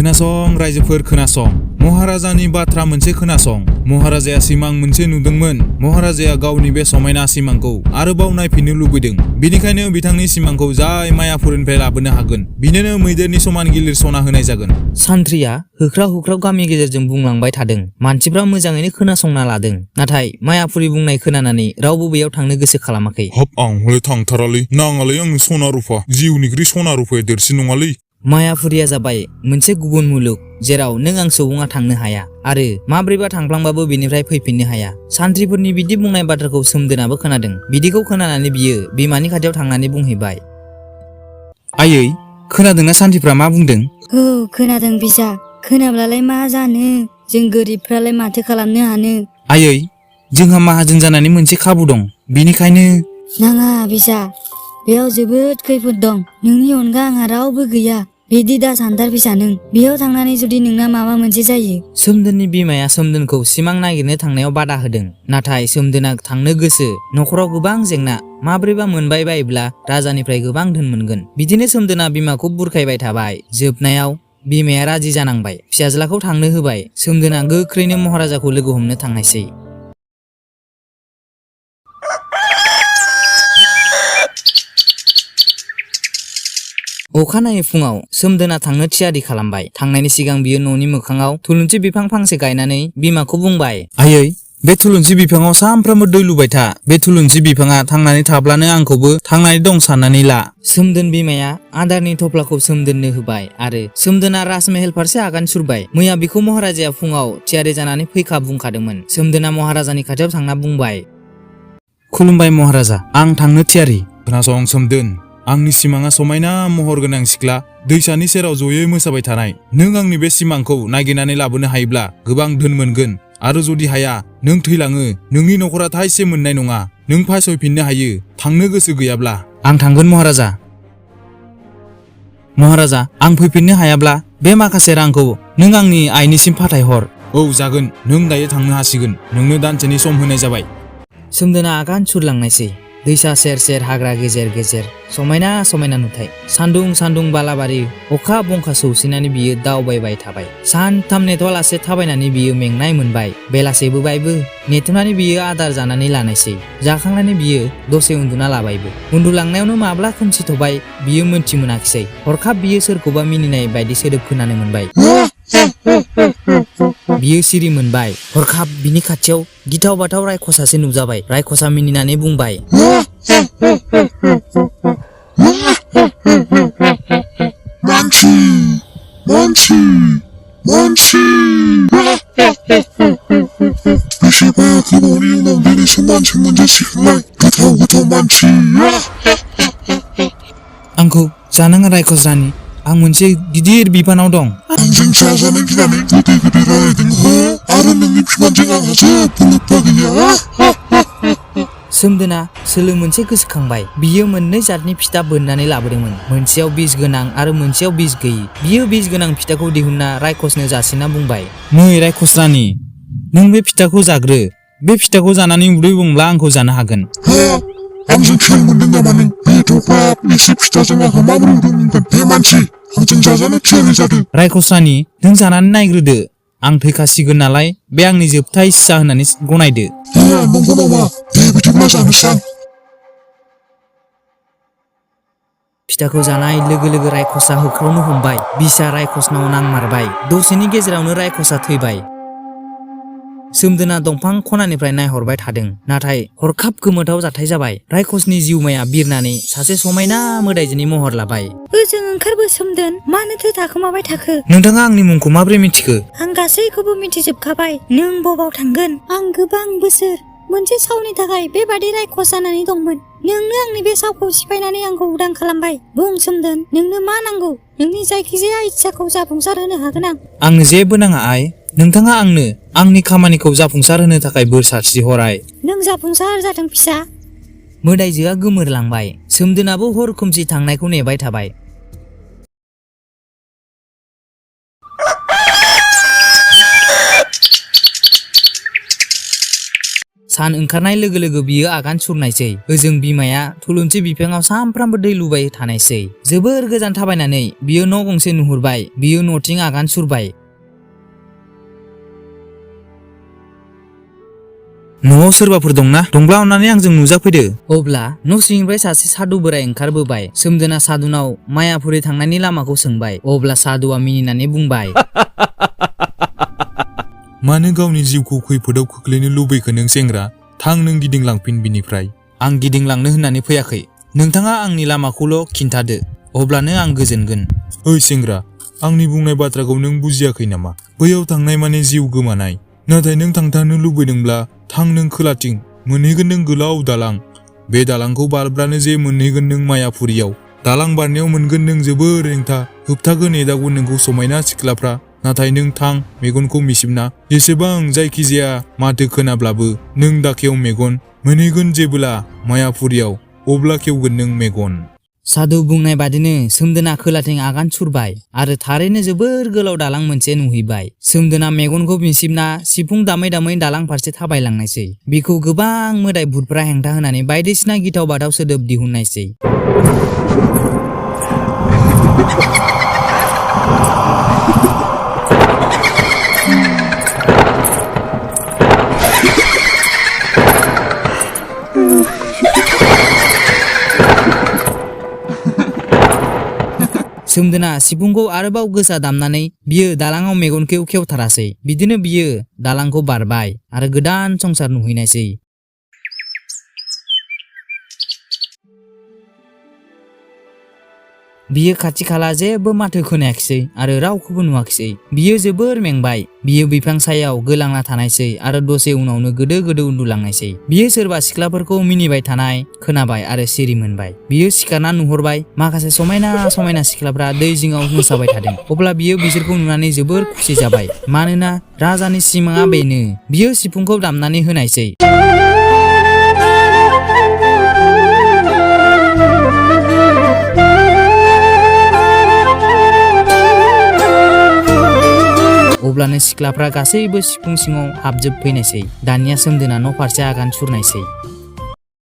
खोनासं रायजोफोर खोनासं महाराजानि बाथ्रा मोनसे खोनासं महाराजाया सिमां मोनसे नुदोंमोन महाराजाया गावनि बे समायना सिमांखौ आरोबाव नायफिननो लुबैदों बेनिखायनो बिथांनि सिमांखौ जाय मायापुरनिफ्राय लाबोनो हागोन बिनोनो मैदेरनि समान गिलिर सना होनाय जागोन। सान्थ्रिया होख्राव होख्राव गामि गेजेरजों बुंलांबाय थादों मानसिफ्रा मोजाङैनो खोनासंना लादों नाथाय मायापुरि बुंनाय खोनानानै रावबो बेयाव थांनो गोसो खालामाखै। हाब आं हले थांथारालै नाङालै आंनो सना रुफा जिउनिख्रुइ सना रुफाया देरसिन नङालै। मायापुरिया जाबाय मोनसे गुबुन मुलुग जेराव नों आं सुबुङा थांनो हाया आरो माब्रैबा थांफ्लांबाबो बेनिफ्राय फैफिननो हाया। सान्थ्रिफोरनि बिदि बुंनाय बाथ्राखौ सोमदोनाबो खोनादों बिदिखौ खोनानानै बियो बिमानि खाथियाव थांनानै बुंहैबाय। आयै खोनादोंना सान्थ्रिफ्रा मा बुंदों? औ खोनादों बिजा खोनाब्लालाय मा जानो जों गोरिबफ्रालाय माथो खालामनो हानो। आयै जोंहा माहाजोन जानानै मोनसे खाबु दं बेनिखायनो नाङा बिजा बेयाव जोबोद खैफोद दं नोंनि अनगा आंहा रावबो गैया बिदि दा सानथार बिजा नों बेयाव थांनानै जुदि नोंना माबा मोनसे जायो। सोमदोननि बिमाया सोमदोनखौ सिमां नागिरनो थांनायाव बादा होदों नाथाय सोमदोना थांनो गोसो नखराव गोबां जेंना माब्रैबा मोनबाय बायोब्ला राजानिफ्राय गोबां धोन मोनगोन बिदिनो सोमदोना बिमाखौ बुरखायबाय थाबाय जोबनायाव बिमाया राजि जानांबाय फिसाज्लाखौ थांनो होबाय सोमदोना गोख्रैनो महाराजाखौ लोगो हमनो थांनायसै। अखानायै फुङाव सोमदोना थांनो थियारि खालामबाय थांनायनि सिगां बियो न'नि मोखाङाव थुलुंसि बिफां फांसे गायनानै बिमाखौ बुंबाय आयै बे थुलुंसि बिफाङाव सानफ्रामबो दै लुबाय था बे थुलुंसि बिफाङा थांनानै थाब्लानो आंखौबो थांनानै दं साननानै ला। सोमदोन बिमाया आदारनि थफ्लाखौ सोमदोननो होबाय आरो सोमदोना राजमहल फारसे आगान सुरबाय। मैया बिखौ महाराजाया फुङाव थियारि जानानै फैखा बुंखादोंमोन। सोमदोना महाराजानि खाथियाव थांना बुंबाय खुलुमबाय महाराजा आं थांनो थियारि। खोनासं सोमदोन आंनि सिमाङा समायना महर गोनां सिख्ला दैसानि सेराव जयै मोसाबाय थानाय नों आंनि बे सिमांखौ नागिरनानै लाबोनो हायोब्ला गोबां धोन मोनगोन आरो जुदि हाया नों थैलाङो नोंनि नखरा थाइसे मोननाय नङा नों फायसयफिननो हायो थांनो गोसो गैयाब्ला। आं थांगोन महाराजा। महाराजा आं फैफिननो हायाब्ला बे माखासे रांखौ नों आंनि आइनिसिम फाथायहर। औ जागोन नों दायो थांनो हासिगोन नोंनो दानसेनि सम होनाय जाबाय। सोमदोना आगान सुरलांनायसै दैसा सेर सेर हाग्रा गेजेर गेजेर समायना समायना नुथाय सान्दुं सान्दुं बालाबारि अखा बंखा सौसिनानै बियो दावबायबाय थाबाय। सानथाम नेथ'आलासे थाबायनानै बियो मेंनाय मोनबाय बेलासेबोबायबो नेथ'नानै बियो आदार जानानै लानायसै जाखांनानै बियो दसे उन्दुना लाबायबो उन्दुलांनायावनो माब्ला खोमसिथ'बाय बियो मोनथि मोनाखिसै हरखाब बियो सोरखौबा मिनिनाय बायदि सोदोब खोनानो मोनबाय। बियो सिरि मोनबाय हरखाब बिनि खाथियाव गिथाव बाथाव रायखस सासे नुजाबाय। रायखसा मिनिनानै बुंबाय मानसि मानसि मानसि बेसेबा गोबावनि उनाव दिनैसो मानसि मोनजासिगोनलाय गोथाव गोथाव मानसि। आंखौ जानाङा रायखस रानि आं मोनसे गिदिर बिबानाव दं। आंजों जाजानो गिनानै गोदै गोदै रायलायदों हो आरो नोंनि बिमाजों आंहा जेबो लोब्बा गैया। सोमदोना सोलो मोनसे गोसोखांबाय बियो मोननै जातनि फिथा बोननानै लाबोदोंमोन मोनसेयाव बिस गोनां आरो मोनसेयाव बिस गैयि। बियो बिस गोनां फिथाखौ दिहुनना रायखसनो जासिना बुंबाय नै रायखस रानि नों बे फिथाखौ जाग्रो बे फिथाखौ जानानै उदै बुंब्ला आंखौ जानो हागोन। आंजों खेल मोनदों नामा नों बेथ' बाब एसे फिथाजों आंहा माबोरै उदै बुंगोन हे मानसि आंजों जाजानो थियारि जादों। रायखस रानि नों जानानै नायग्रोदो आं थैखासिगोन नालाय बे आंनि जोबथा इस्सा होननानै गनायदो। नंगौ नामा दे बिदिब्ला जानोसै। फिथाखौ जानाय लोगो लोगो रायखसा होख्रावनो हमबाय बिसा रायखसनाव नांमारबाय दसेनि गेजेरावनो रायखसा थैबाय। सोमदोना दंफां खनानिफ्राय नायहरबाय थादों नाथाय हरखाब गोमोथाव जाथाय जाबाय रायखसनि जिउमाया बिरनानै सासे समायना मोदायजोनि महर लाबाय। ओजों ओंखारबो सोमदोन मानोथो थाखोमाबाय थाखो? नोंथाङा आंनि मुंखौ माबोरै मिथिखो? आं गासैखौबो मिथिजोबखाबाय नों बबाव थांगोन। आं गोबां बोसोर मोनसे सावनि थाखाय बेबादि रायखस जानानै दंमोन नोंनो आंनि बे सावखौ सिफायनानै आंखौ उदां खालामबाय। बुं सोमदोन नोंनो मा नांगौ नोंनि जायखिजाया इच्छाखौ जाफुंसार होनो हागोन आं। आंनो जेबो नाङा आइ नोंथाङा आंनो आंनि खामानिखौ जाफुंसार होनो थाखाय बोर सारस्रि हराय। नों जाफुंसार जाथों फिसा। मोदायजोआ गोमोरलांबाय सोमदोनाबो हर खोमसि थांनायखौ नेबाय थाबाय। सान ओंखारनाय लोगो लोगो बियो आगान सुरनायसै। ओजों बिमाया थुलुंसि बिफाङाव सानफ्रामबो दै लुबाय थानायसै। जोबोर गोजान थाबायनानै बियो न' गंसे नुहुरबाय। बियो न'थिं आगान सुरबाय। न'आव सोरबाफोर दंना? दंब्ला अन्नानै आंजों नुजाफैदो। अब्ला न' सिंनिफ्राय सासे सादु बोराय ओंखारबोबाय। सोमदोना सादुनाव मायापुरि थांनायनि लामाखौ सोंबाय। अब्ला सादुआ मिनिनानै बुंबाय, मानो गावनि जिउखौ खैफोदाव खोख्लैनो लुबैखो नों सेंग्रा? थां नों गिदिंलांफिन बिनिफ्राय। आं गिदिंलांनो होननानै फैयाखै। नोंथाङा आंनि लामाखौल' खिन्थादो, अब्लानो आं गोजोनगोन। ओइ सेंग्रा, आंनि बुंनाय बाथ्राखौ नों बुजियाखै नामा? बैयाव थांनाय माने जिउ गोमानाय। नाथाय नों थांथारनो लुबैदोंब्ला थां नों खोलाथिं, मोनहैगोन नों गोलाव दालां। बे दालांखौ बारब्लानो जे मोनहैगोन नों मायापुरियाव। दालां बारनायाव मोनगोन नों जोबोर हेंथा। होबथागोन एदावगोन नोंखौ समायना सिख्लाफ्रा। नाथाय नों थां, मेगनखौ मिसिबना। जेसेबां जायखिजाया माथो खोनाब्लाबो नों दाखेव मेगन। मोनहैगोन जेबोला मायापुरियाव, अब्ला खेवगोन नों मेगन। सादु बुंनाय बादिनो सोमदोना खोलाथिं आगान सुरबाय आरो थारैनो जोबोर गोलाव दालां मोनसे नुहैबाय। सोमदोना मेगनखौ मिसिबना सिफुं दामै दामै दालां फारसे थाबायलांनायसै। बिखौ गोबां मोदाय भुतफ्रा हेंथा होनानै बायदिसिना गिथाव बाथाव सोदोब दिहुननायसै। सोमदोना सिफुंखौ आरोबाव गोसा दामनानै बियो दालाङाव मेगनखौ खेवथारासै। बिदिनो बियो दालांखौ बारबाय आरो गोदान संसार नुहैनायसै। बियो खाथि खाला जेबो माथो खोनायाखिसै आरो रावखौबो नुवाखिसै। बियो जोबोर मेंबाय। बियो बिफां सायाव गोलांना थानायसै आरो दसे उनावनो गोदो गोदो उन्दुलांनायसै। बियो सोरबा सिख्लाफोरखौ मिनिबाय थानाय खोनाबाय आरो सिरि मोनबाय। बियो सिखारना नुहरबाय माखासे समायना समायना सिख्लाफ्रा दै जिङाव मोसाबाय थादों। अब्ला बियो बिसोरखौ नुनानै जोबोर खुसि जाबाय, मानोना राजानि सिमाङा बेनो। बियो सिफुंखौ दामनानै होनायसै। अब्लानो सिख्लाफ्रा गासैबो सिफुं सिङाव हाबजोबफैनायसै। दानिया सोमदोना न' फारसे आगान सुरनायसै।